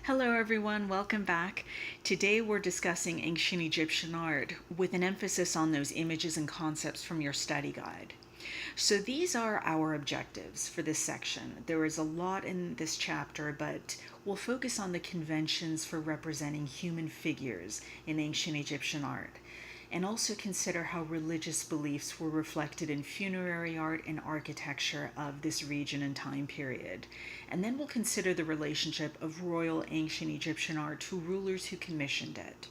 Hello everyone, welcome back. Today we're discussing ancient Egyptian art with an emphasis on those images and concepts from your study guide. So these are our objectives for this section. There is a lot in this chapter, but we'll focus on the conventions for representing human figures in ancient Egyptian art, and also consider how religious beliefs were reflected in funerary art and architecture of this region and time period. And then we'll consider the relationship of royal ancient Egyptian art to rulers who commissioned it.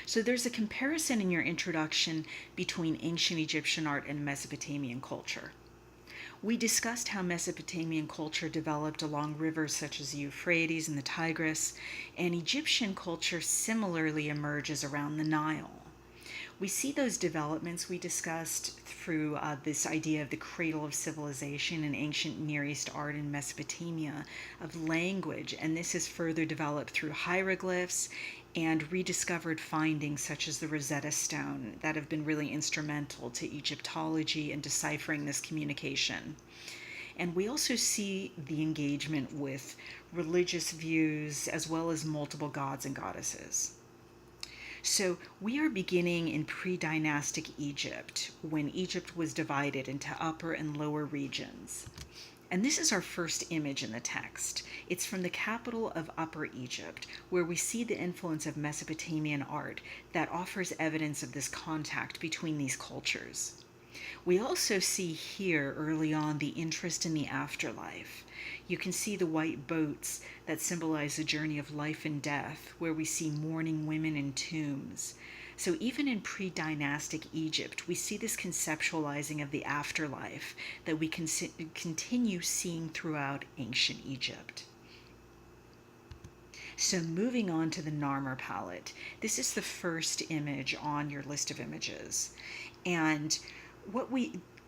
So there's a comparison in your introduction between ancient Egyptian art and Mesopotamian culture. We discussed how Mesopotamian culture developed along rivers such as the Euphrates and the Tigris, and Egyptian culture similarly emerges around the Nile. We see those developments we discussed through this idea of the cradle of civilization in ancient Near East art in Mesopotamia, of language, and this is further developed through hieroglyphs and rediscovered findings such as the Rosetta Stone that have been really instrumental to Egyptology and deciphering this communication. And we also see the engagement with religious views as well as multiple gods and goddesses. So we are beginning in pre-dynastic Egypt, when Egypt was divided into upper and lower regions. And this is our first image in the text. It's from the capital of Upper Egypt, where we see the influence of Mesopotamian art that offers evidence of this contact between these cultures. We also see here early on the interest in the afterlife. You can see the white boats that symbolize the journey of life and death, where we see mourning women in tombs. So even in pre-dynastic Egypt, we see this conceptualizing of the afterlife that we continue seeing throughout ancient Egypt. So moving on to the Narmer palette, this is the first image on your list of images. And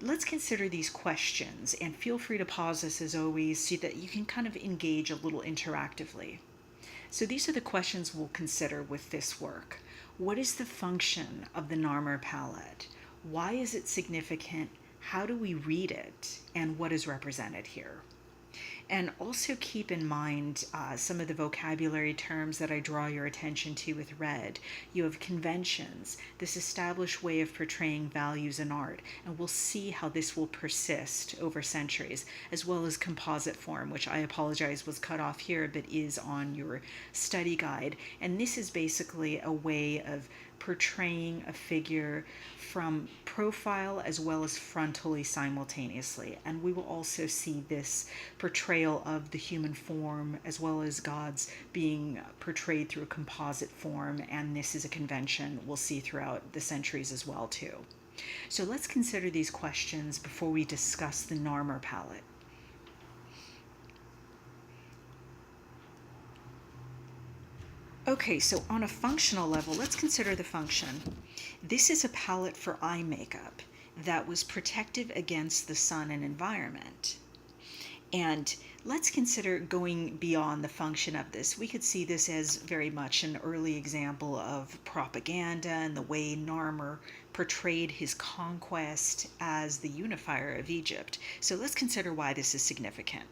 let's consider these questions, and feel free to pause this as always so that you can kind of engage a little interactively. So these are the questions we'll consider with this work. What is the function of the Narmer palette? Why is it significant? How do we read it? And what is represented here? And also keep in mind some of the vocabulary terms that I draw your attention to with red. You have conventions, this established way of portraying values in art, and we'll see how this will persist over centuries, as well as composite form, which I apologize was cut off here, but is on your study guide. And this is basically a way of portraying a figure from profile as well as frontally simultaneously. And we will also see this portrayal of the human form as well as gods being portrayed through a composite form, and this is a convention we'll see throughout the centuries as well too. So let's consider these questions before we discuss the Narmer palette. Okay, so on a functional level, let's consider the function. This is a palette for eye makeup that was protective against the sun and environment. And let's consider going beyond the function of this. We could see this as very much an early example of propaganda and the way Narmer portrayed his conquest as the unifier of Egypt. So let's consider why this is significant.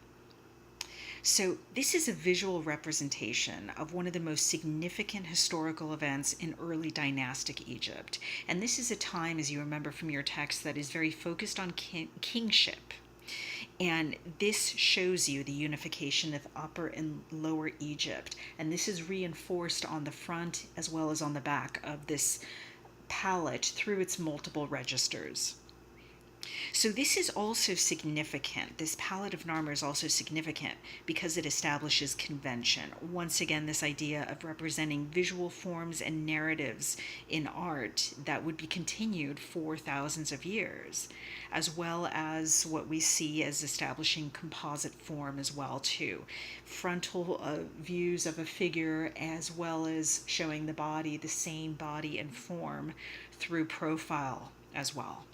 So this is a visual representation of one of the most significant historical events in early dynastic Egypt. And this is a time, as you remember from your text, that is very focused on kingship. And this shows you the unification of Upper and Lower Egypt. And this is reinforced on the front as well as on the back of this palette through its multiple registers. So this is also significant. This palette of Narmer is also significant because it establishes convention. Once again, this idea of representing visual forms and narratives in art that would be continued for thousands of years, as well as what we see as establishing composite form as well too. Frontal views of a figure as well as showing the body, the same body and form through profile as well.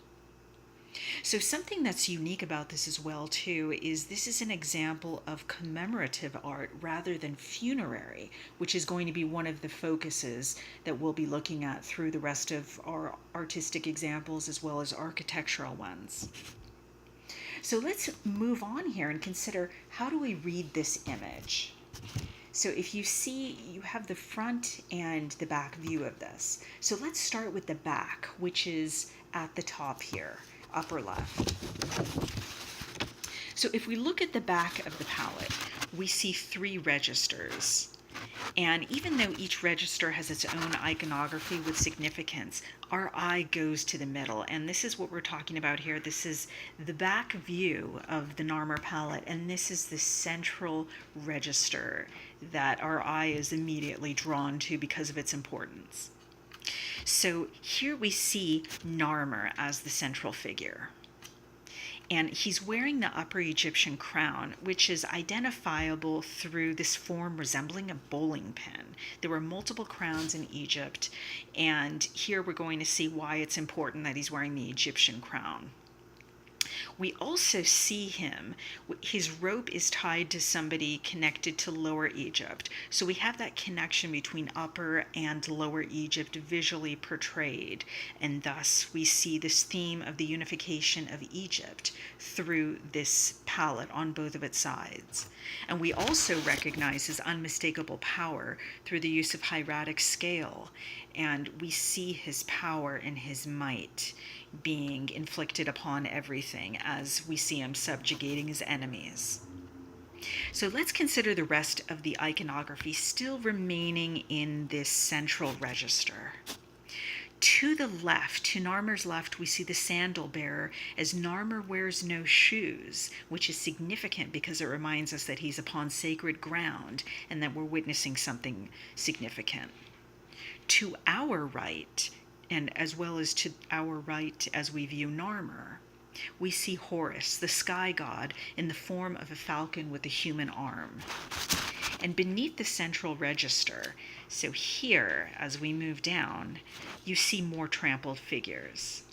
So something that's unique about this as well too is this is an example of commemorative art rather than funerary, which is going to be one of the focuses that we'll be looking at through the rest of our artistic examples as well as architectural ones. So let's move on here and consider, how do we read this image? So if you see, you have the front and the back view of this. So let's start with the back, which is at the top here, upper left. So if we look at the back of the palette, we see 3 registers. And even though each register has its own iconography with significance, our eye goes to the middle. And this is what we're talking about here. This is the back view of the Narmer palette, and this is the central register that our eye is immediately drawn to because of its importance. So here we see Narmer as the central figure. And he's wearing the Upper Egyptian crown, which is identifiable through this form resembling a bowling pin. There were multiple crowns in Egypt, and here we're going to see why it's important that he's wearing the Egyptian crown. We also see him, his rope is tied to somebody connected to Lower Egypt. So we have that connection between Upper and Lower Egypt visually portrayed. And thus we see this theme of the unification of Egypt through this palette on both of its sides. And we also recognize his unmistakable power through the use of hieratic scale. And we see his power and his might being inflicted upon everything as we see him subjugating his enemies. So let's consider the rest of the iconography still remaining in this central register. To the left, to Narmer's left, we see the sandal bearer as Narmer wears no shoes, which is significant because it reminds us that he's upon sacred ground and that we're witnessing something significant. To our right, and as well as to our right as we view Narmer, we see Horus, the sky god, in the form of a falcon with a human arm. And beneath the central register, so here, as we move down, you see more trampled figures.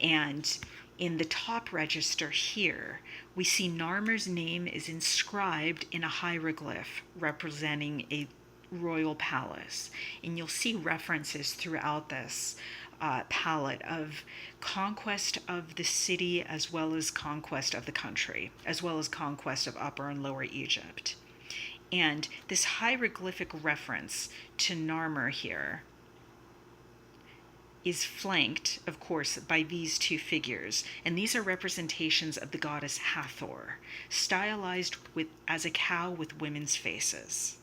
And in the top register here, we see Narmer's name is inscribed in a hieroglyph representing a royal palace. And you'll see references throughout this palette of conquest of the city as well as conquest of the country, as well as conquest of Upper and Lower Egypt. And this hieroglyphic reference to Narmer here is flanked, of course, by these 2 figures. And these are representations of the goddess Hathor, stylized as a cow with women's faces.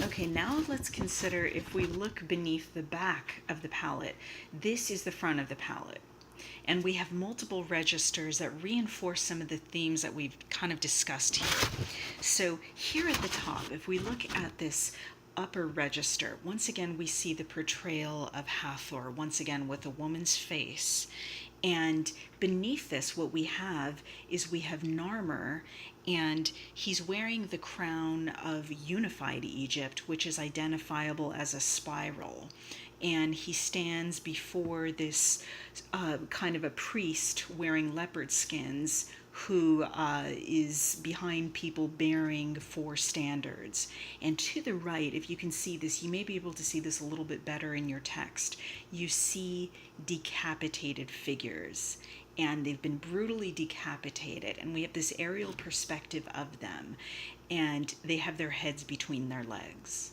Okay, now let's consider, if we look beneath the back of the palette, this is the front of the palette. And we have multiple registers that reinforce some of the themes that we've kind of discussed here. So here at the top, if we look at this upper register, once again we see the portrayal of Hathor, once again with a woman's face. And beneath this, what we have is we have Narmer, and he's wearing the crown of unified Egypt, which is identifiable as a spiral. And he stands before this kind of a priest wearing leopard skins who is behind people bearing 4 standards. And to the right, if you can see this, you may be able to see this a little bit better in your text. You see decapitated figures, and they've been brutally decapitated, and we have this aerial perspective of them, and they have their heads between their legs.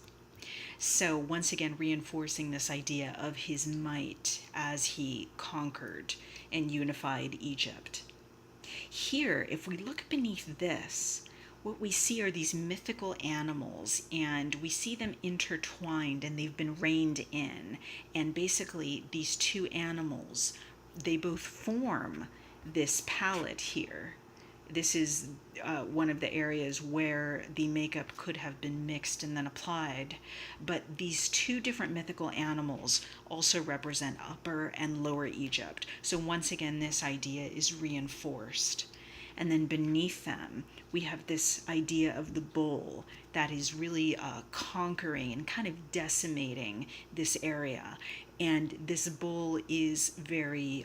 So once again, reinforcing this idea of his might as he conquered and unified Egypt. Here, if we look beneath this, what we see are these mythical animals, and we see them intertwined, and they've been reined in. And basically, these 2 animals, they both form this palette here. This is one of the areas where the makeup could have been mixed and then applied. But these 2 different mythical animals also represent Upper and Lower Egypt. So once again, this idea is reinforced. And then beneath them, we have this idea of the bull that is really conquering and kind of decimating this area. And this bull is very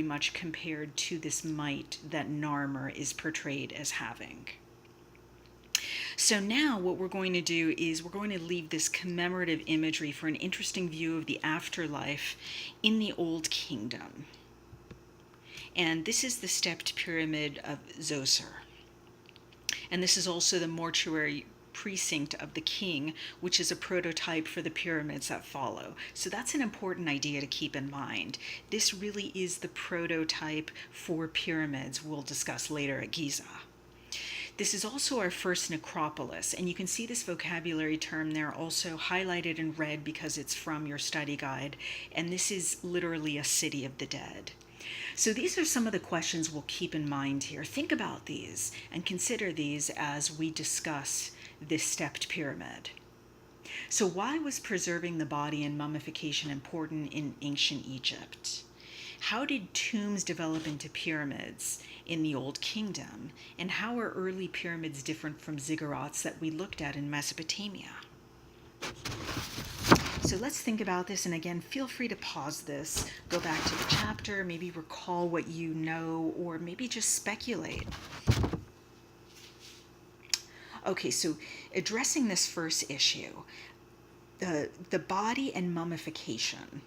much compared to this might that Narmer is portrayed as having. So now what we're going to do is we're going to leave this commemorative imagery for an interesting view of the afterlife in the Old Kingdom. And this is the stepped pyramid of Zoser. And this is also the mortuary precinct of the king, which is a prototype for the pyramids that follow. So that's an important idea to keep in mind. This really is the prototype for pyramids we'll discuss later at Giza. This is also our first necropolis, and you can see this vocabulary term there also highlighted in red because it's from your study guide, and this is literally a city of the dead. So these are some of the questions we'll keep in mind here. Think about these and consider these as we discuss this stepped pyramid. So why was preserving the body and mummification important in ancient Egypt? How did tombs develop into pyramids in the Old Kingdom? And how are early pyramids different from ziggurats that we looked at in Mesopotamia? So let's think about this, and again, feel free to pause this, go back to the chapter, maybe recall what you know, or maybe just speculate. Okay, so addressing this first issue, the body and mummification.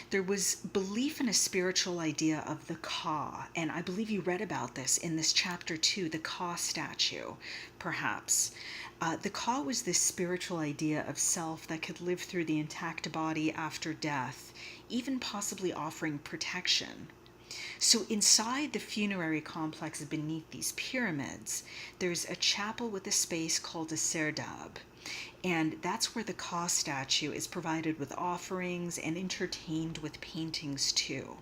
There was belief in a spiritual idea of the Ka, and I believe you read about this in this chapter 2, the Ka statue, perhaps. The Ka was this spiritual idea of self that could live through the intact body after death, even possibly offering protection. So inside the funerary complex beneath these pyramids, there's a chapel with a space called a serdab. And that's where the Ka statue is provided with offerings and entertained with paintings too.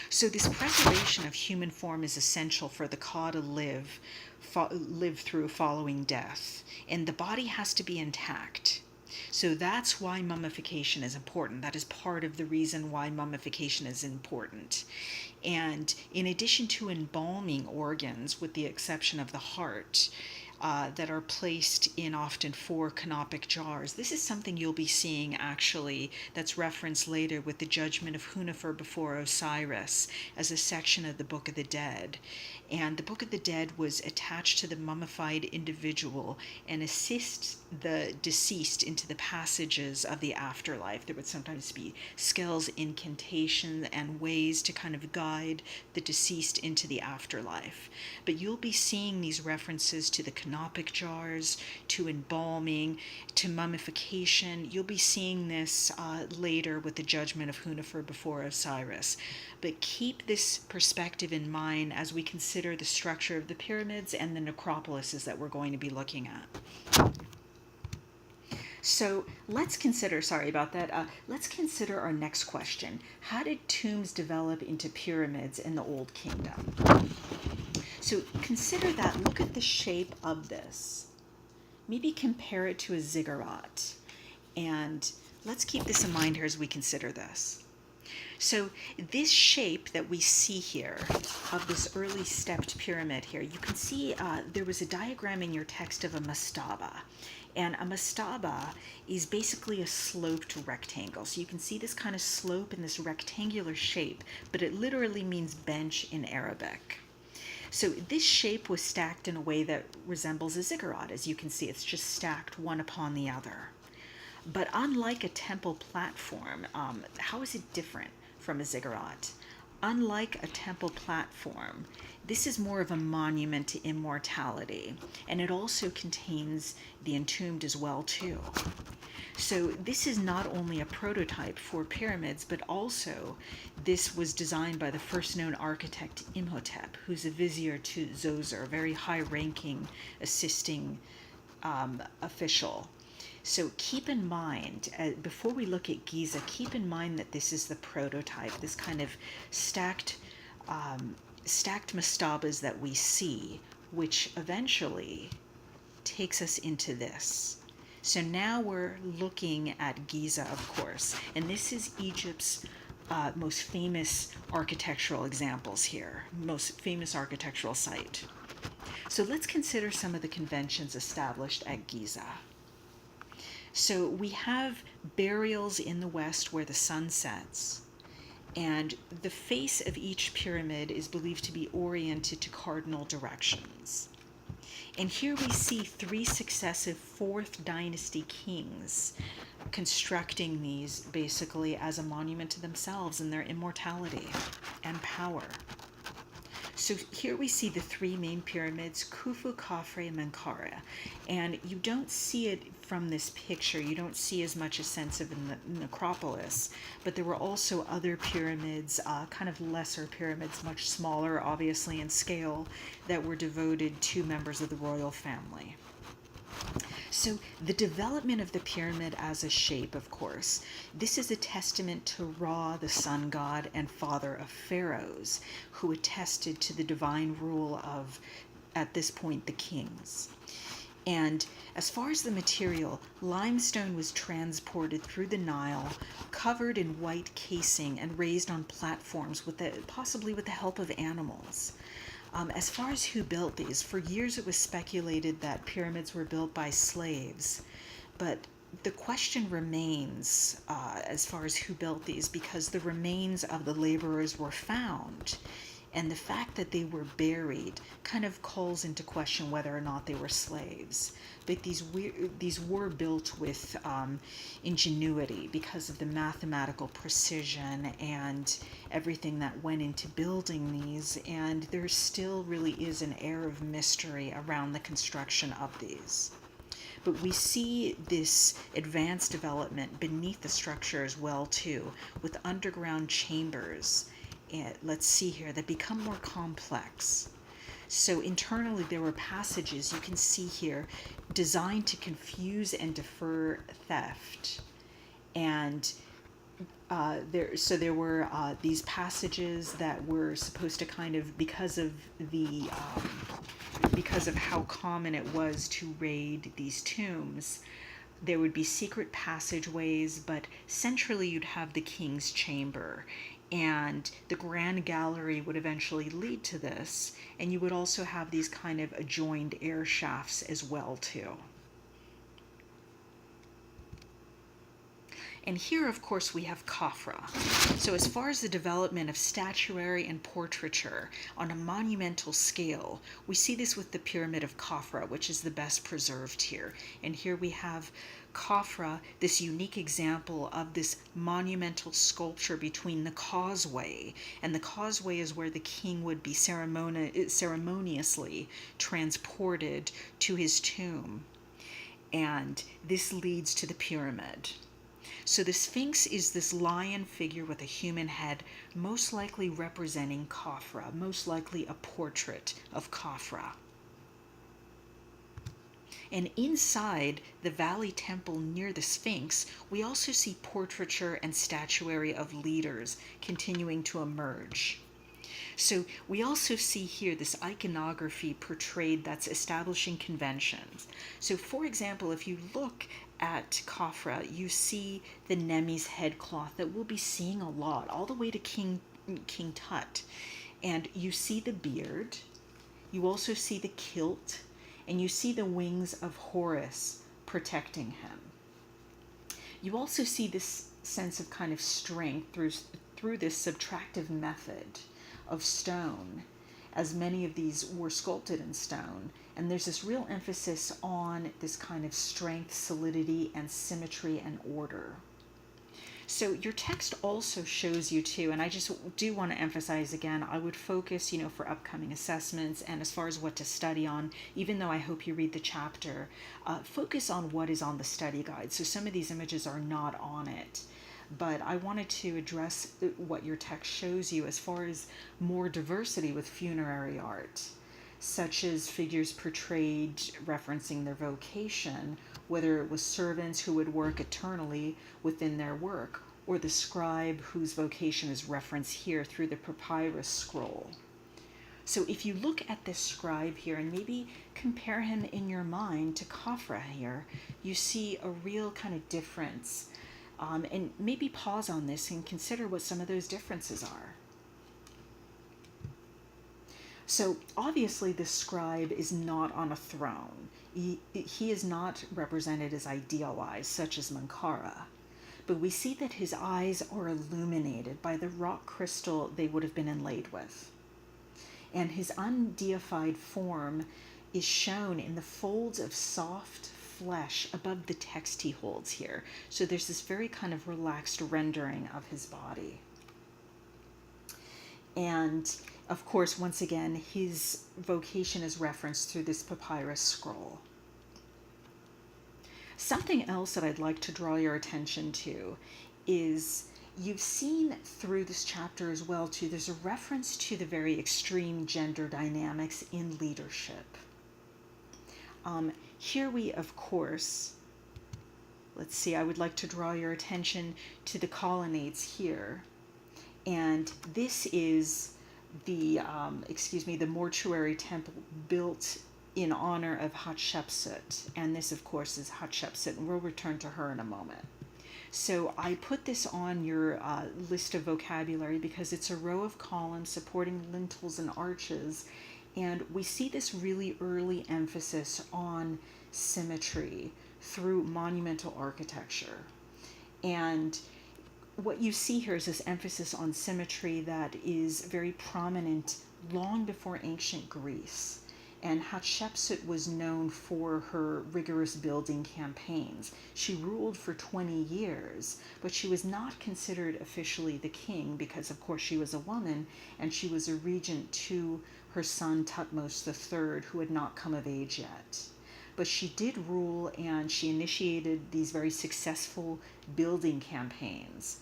So this preservation of human form is essential for the Ka to live through following death. And the body has to be intact. So that's why mummification is important. That is part of the reason why mummification is important. And in addition to embalming organs, with the exception of the heart, that are placed in often 4 canopic jars. This is something you'll be seeing actually that's referenced later with the judgment of Hunefer before Osiris as a section of the Book of the Dead. And the Book of the Dead was attached to the mummified individual and assists the deceased into the passages of the afterlife. There would sometimes be spells, incantations, and ways to kind of guide the deceased into the afterlife. But you'll be seeing these references to the canopic jars, to embalming, to mummification. You'll be seeing this later with the judgment of Hunefer before Osiris. But keep this perspective in mind as we consider the structure of the pyramids and the necropolises that we're going to be looking at. So let's consider, let's consider our next question. How did tombs develop into pyramids in the Old Kingdom? So consider that, look at the shape of this. Maybe compare it to a ziggurat. And let's keep this in mind here as we consider this. So this shape that we see here of this early stepped pyramid here, you can see there was a diagram in your text of a mastaba. And a mastaba is basically a sloped rectangle. So you can see this kind of slope in this rectangular shape, but it literally means bench in Arabic. So this shape was stacked in a way that resembles a ziggurat. As you can see, it's just stacked one upon the other. But unlike a temple platform, how is it different from a ziggurat? Unlike a temple platform, this is more of a monument to immortality, and it also contains the entombed as well too. So this is not only a prototype for pyramids, but also this was designed by the first known architect Imhotep, who's a vizier to Zoser, a very high-ranking assisting official. So keep in mind, before we look at Giza, keep in mind that this is the prototype, this kind of stacked mastabas that we see, which eventually takes us into this. So now we're looking at Giza, of course, and this is Egypt's most famous architectural examples here, most famous architectural site. So let's consider some of the conventions established at Giza. So we have burials in the west where the sun sets, and the face of each pyramid is believed to be oriented to cardinal directions. And here we see 3 successive 4th dynasty kings constructing these basically as a monument to themselves and their immortality and power. So So here we see the three main pyramids, Khufu, Khafre, and Menkaure. And you don't see it from this picture. You don't see as much a sense of the necropolis, but there were also other pyramids, kind of lesser pyramids, much smaller, obviously, in scale, that were devoted to members of the royal family. So the development of the pyramid as a shape, of course, this is a testament to Ra, the sun god and father of pharaohs, who attested to the divine rule of, at this point, the kings. And as far as the material, limestone was transported through the Nile, covered in white casing and raised on platforms possibly with the help of animals. As far as who built these, for years it was speculated that pyramids were built by slaves, but the question remains as far as who built these, because the remains of the laborers were found, and the fact that they were buried kind of calls into question whether or not they were slaves. But these were built with ingenuity because of the mathematical precision and everything that went into building these, and there still really is an air of mystery around the construction of these. But we see this advanced development beneath the structure as well too, with underground chambers, and let's see here, that become more complex. So internally there were passages, you can see here, designed to confuse and defer theft. And there were these passages that were supposed to kind of, because of how common it was to raid these tombs, there would be secret passageways, but centrally you'd have the king's chamber, and the grand gallery would eventually lead to this, and you would also have these kind of adjoined air shafts as well too. And here, of course, we have Khafre. So as far as the development of statuary and portraiture on a monumental scale, we see this with the Pyramid of Khafre, which is the best preserved here. And here we have Khafre, this unique example of this monumental sculpture between the causeway, and the causeway is where the king would be ceremoniously transported to his tomb. And this leads to the pyramid. So the Sphinx is this lion figure with a human head, most likely representing Khafre, most likely a portrait of Khafre. And inside the Valley Temple near the Sphinx, we also see portraiture and statuary of leaders continuing to emerge. So we also see here this iconography portrayed that's establishing conventions. So for example, if you look at Khafre, you see the Nemi's headcloth that we'll be seeing a lot, all the way to King Tut. And you see the beard, you also see the kilt, and you see the wings of Horus protecting him. You also see this sense of kind of strength through this subtractive method of stone, as many of these were sculpted in stone. And there's this real emphasis on this kind of strength, solidity, and symmetry and order. So your text also shows you too, and I just do want to emphasize again, I would focus, for upcoming assessments and as far as what to study on, even though I hope you read the chapter, focus on what is on the study guide. So some of these images are not on it, but I wanted to address what your text shows you as far as more diversity with funerary art, such as figures portrayed referencing their vocation, whether it was servants who would work eternally within their work, or the scribe whose vocation is referenced here through the papyrus scroll. So if you look at this scribe here and maybe compare him in your mind to Khafre here, you see a real kind of difference. And maybe pause on this and consider what some of those differences are. So obviously this scribe is not on a throne. He is not represented as idealized, such as Menkaure. But we see that his eyes are illuminated by the rock crystal they would have been inlaid with. And his undeified form is shown in the folds of soft flesh above the text he holds here. So there's this very kind of relaxed rendering of his body. And Of course, once again, his vocation is referenced through this papyrus scroll. Something else that I'd like to draw your attention to is you've seen through this chapter as well too, there's a reference to the very extreme gender dynamics in leadership. Here we, of course, let's see, I would like to draw your attention to the colonnades here. And this is the, the mortuary temple built in honor of Hatshepsut. And this, of course, is Hatshepsut, and we'll return to her in a moment. So I put this on your list of vocabulary because it's a row of columns supporting lintels and arches. And we see this really early emphasis on symmetry through monumental architecture. And what you see here is this emphasis on symmetry that is very prominent long before ancient Greece. And Hatshepsut was known for her rigorous building campaigns. She ruled for 20 years, but she was not considered officially the king because, of course, she was a woman, and she was a regent to her son Thutmose III, who had not come of age yet. But she did rule, and she initiated these very successful building campaigns.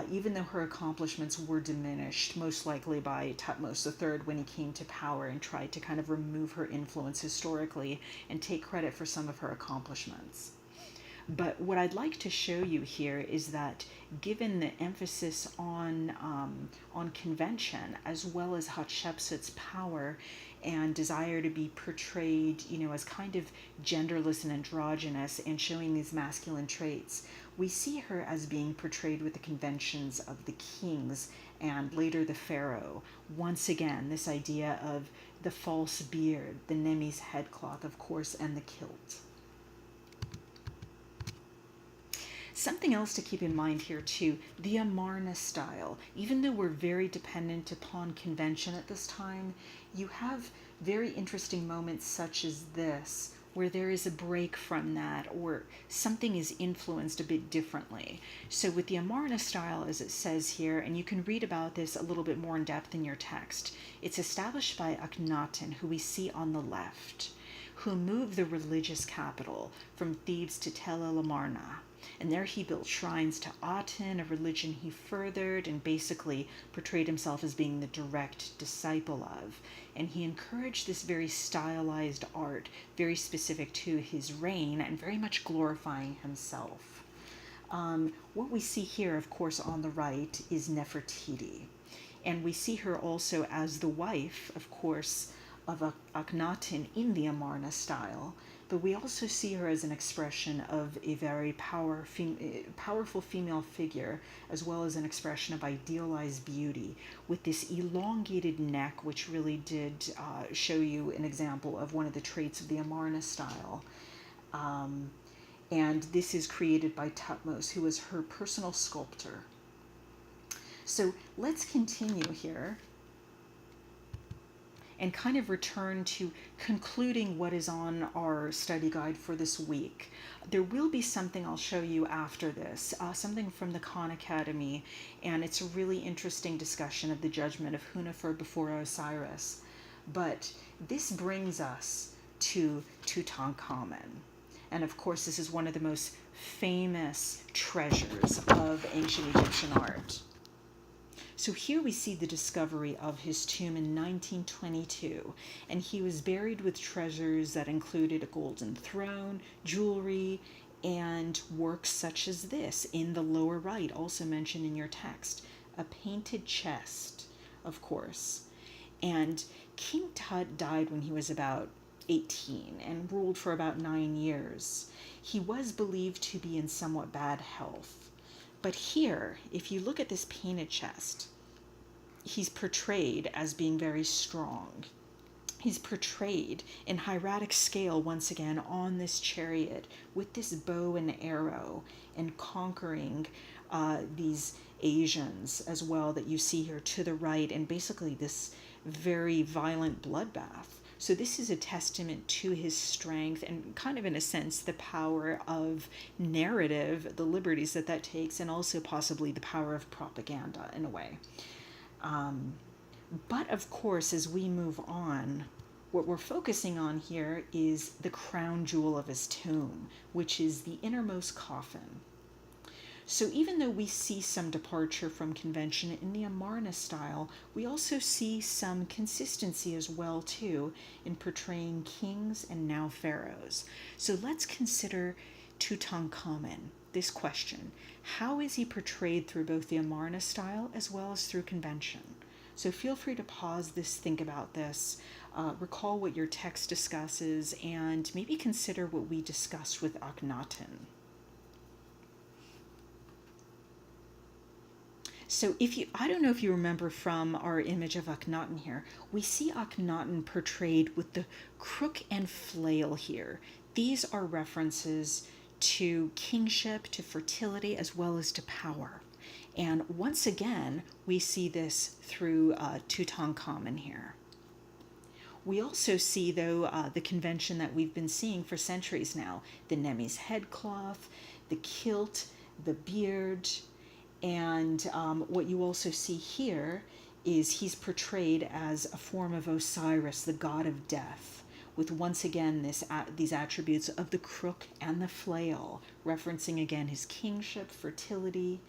Even though her accomplishments were diminished, most likely by Thutmose III when he came to power and tried to kind of remove her influence historically and take credit for some of her accomplishments. But what I'd like to show you here is that given the emphasis on convention, as well as Hatshepsut's power and desire to be portrayed, as kind of genderless and androgynous and showing these masculine traits, we see her as being portrayed with the conventions of the kings and later the pharaoh. Once again, this idea of the false beard, the Nemes headcloth, of course, and the kilt. Something else to keep in mind here too, the Amarna style. Even though we're very dependent upon convention at this time, you have very interesting moments such as this, where there is a break from that, or something is influenced a bit differently. So with the Amarna style, as it says here, and you can read about this a little bit more in depth in your text, it's established by Akhenaten, who we see on the left, who moved the religious capital from Thebes to Tel el Amarna. And there he built shrines to Aten, a religion he furthered and basically portrayed himself as being the direct disciple of. And he encouraged this very stylized art, very specific to his reign and very much glorifying himself. What we see here, of course, on the right is Nefertiti. And we see her also as the wife, of course, of Akhenaten in the Amarna style. But we also see her as an expression of a very powerful female figure, as well as an expression of idealized beauty, with this elongated neck, which really did show you an example of one of the traits of the Amarna style. And this is created by Thutmose, who was her personal sculptor. So let's continue here and kind of return to concluding what is on our study guide for this week. There will be something I'll show you after this, something from the Khan Academy, and it's a really interesting discussion of the judgment of Hunefer before Osiris. But this brings us to Tutankhamun. And of course, this is one of the most famous treasures of ancient Egyptian art. So here we see the discovery of his tomb in 1922, and he was buried with treasures that included a golden throne, jewelry, and works such as this in the lower right, also mentioned in your text, a painted chest, of course. And King Tut died when he was about 18 and ruled for about 9 years. He was believed to be in somewhat bad health. But here, if you look at this painted chest, he's portrayed as being very strong. He's portrayed in hieratic scale once again on this chariot with this bow and arrow and conquering these Asians as well that you see here to the right, and basically this very violent bloodbath. So this is a testament to his strength and kind of, in a sense, the power of narrative, the liberties that takes, and also possibly the power of propaganda in a way. But of course, as we move on, what we're focusing on here is the crown jewel of his tomb, which is the innermost coffin. So even though we see some departure from convention in the Amarna style, we also see some consistency as well too in portraying kings and now pharaohs. So let's consider Tutankhamun. This question: how is he portrayed through both the Amarna style as well as through convention? So feel free to pause this, think about this, recall what your text discusses, and maybe consider what we discussed with Akhenaten. So I don't know if you remember from our image of Akhenaten here, we see Akhenaten portrayed with the crook and flail here. These are references to kingship, to fertility, as well as to power. And once again, we see this through Tutankhamun here. We also see, though, the convention that we've been seeing for centuries now: the Nemi's headcloth, the kilt, the beard, and what you also see here is he's portrayed as a form of Osiris, the god of death, with once again these attributes of the crook and the flail, referencing again his kingship, fertility.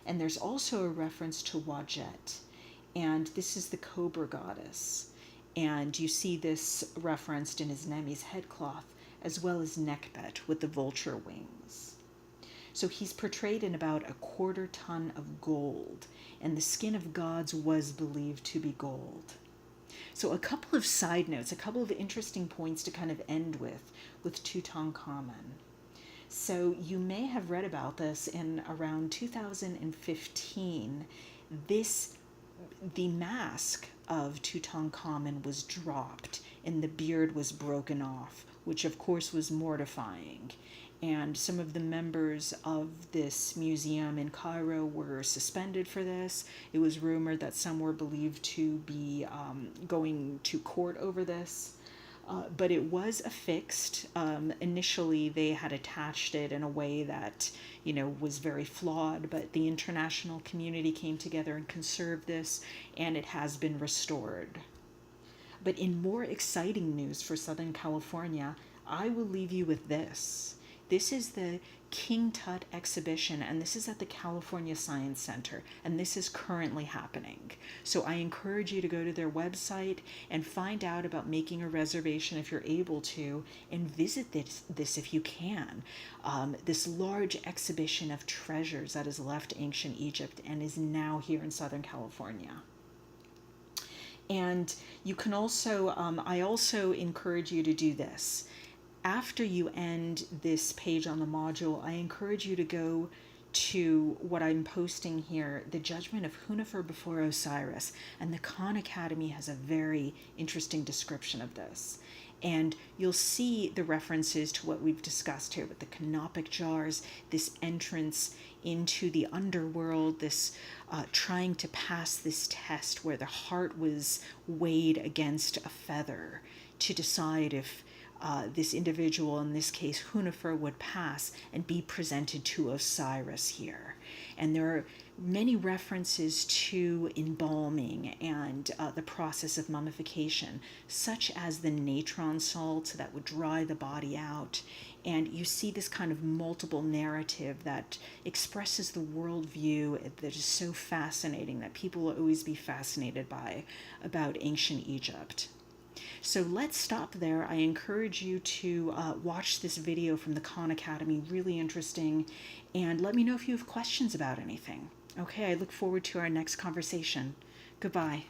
And there's also a reference to Wadjet, and this is the cobra goddess. And you see this referenced in his Nemi's headcloth, as well as Nekhbet with the vulture wings. So he's portrayed in about 1/4 ton of gold, and the skin of gods was believed to be gold. So a couple of side notes, a couple of interesting points to kind of end with Tutankhamun. So you may have read about this in around 2015. The mask of Tutankhamun was dropped and the beard was broken off, which of course was mortifying. And some of the members of this museum in Cairo were suspended for this. It was rumored that some were believed to be going to court over this. But it was affixed. Initially, they had attached it in a way that, was very flawed, but the international community came together and conserved this, and it has been restored. But in more exciting news for Southern California, I will leave you with this. This is the King Tut exhibition, and this is at the California Science Center, and this is currently happening. So I encourage you to go to their website and find out about making a reservation if you're able to, and visit this if you can. This large exhibition of treasures that has left ancient Egypt and is now here in Southern California. And you can also, I also encourage you to do this. After you end this page on the module, I encourage you to go to what I'm posting here, the Judgment of Hunefer before Osiris, and the Khan Academy has a very interesting description of this. And you'll see the references to what we've discussed here with the canopic jars, this entrance into the underworld, this trying to pass this test where the heart was weighed against a feather to decide if this individual, in this case Hunefer, would pass and be presented to Osiris here. And there are many references to embalming and the process of mummification, such as the natron salt that would dry the body out. And you see this kind of multiple narrative that expresses the worldview that is so fascinating, that people will always be fascinated by about ancient Egypt. So let's stop there. I encourage you to watch this video from the Khan Academy, really interesting, and let me know if you have questions about anything. Okay, I look forward to our next conversation. Goodbye.